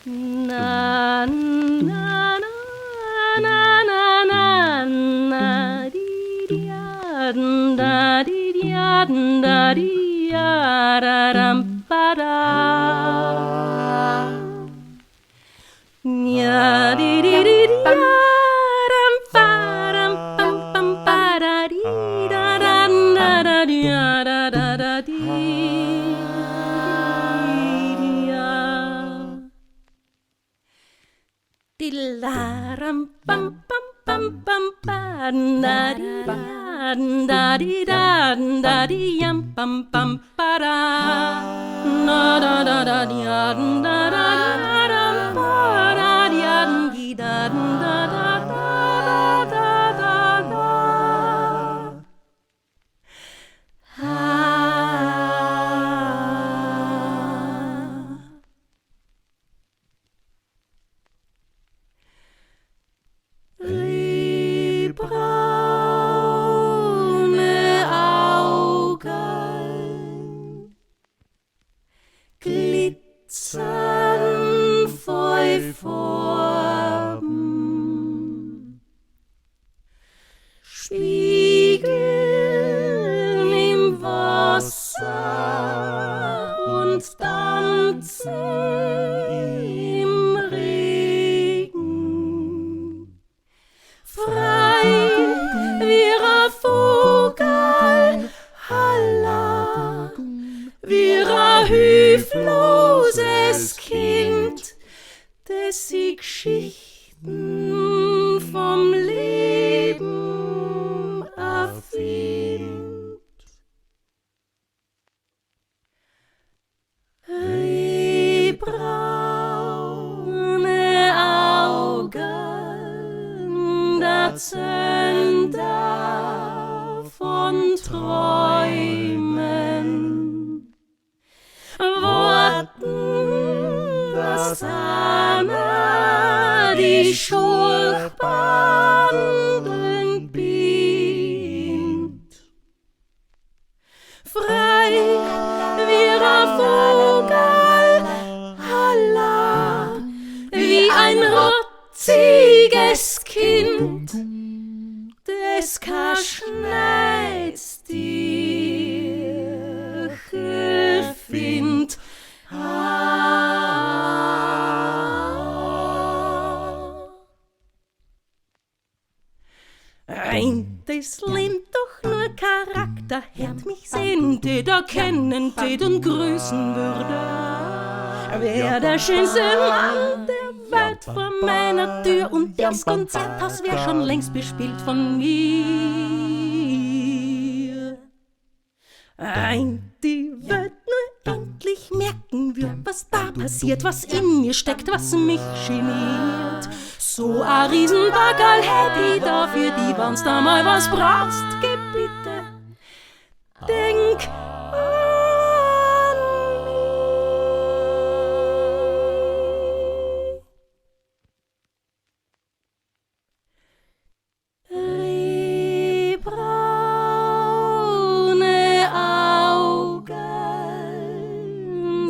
Na na na na na na na di dia da di dia da di da ram pa da nya di di di ram pa ram pam pam pa da di da da da di da da di Dilaram pam pam pam pam pam da di da di yam pam pam pa da na da da da di da da da pa da di da da da da da Rehbraune Augerln glitzern voll Farben, spiegeln im Wasser und tanzen im Regen. Frei wie ein Vogel, halla, wie ein hilfloses Kind, das sie Geschichten vom Leben erfindet. Rehbraune Augen, der Zünder von Träumen, Worten, das Anna die Schurchbandeln bindt. Frei wie ein Vogel, halla, wie ein rotziges Kind, das kein Schneidstierchen findet. Das Leben doch nur Charakter, hätt mich sehen, tät erkennen, tät und grüßen würde. Wär der schönste Mann der Welt vor meiner Tür und das Konzerthaus wär schon längst bespielt von mir. Die Welt nur endlich merken wird, was da passiert, was in mir steckt, was mich geniert. So a Riesenbaggerl hätt ich da für die, wann's da mal was brauchst, geh bitte, denk an mich. Rehbraune Augen,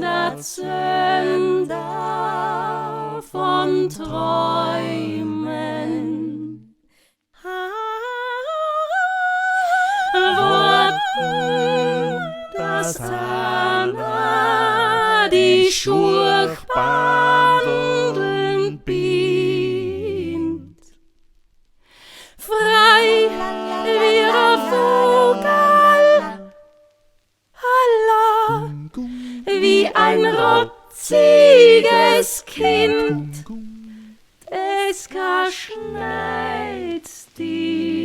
der Zünder von Träumen, Worten, das Anna die Schurchbandeln bindt. Frei wie ein Vogel, halla, wie ein rotziges Kind, es kein Schneidstier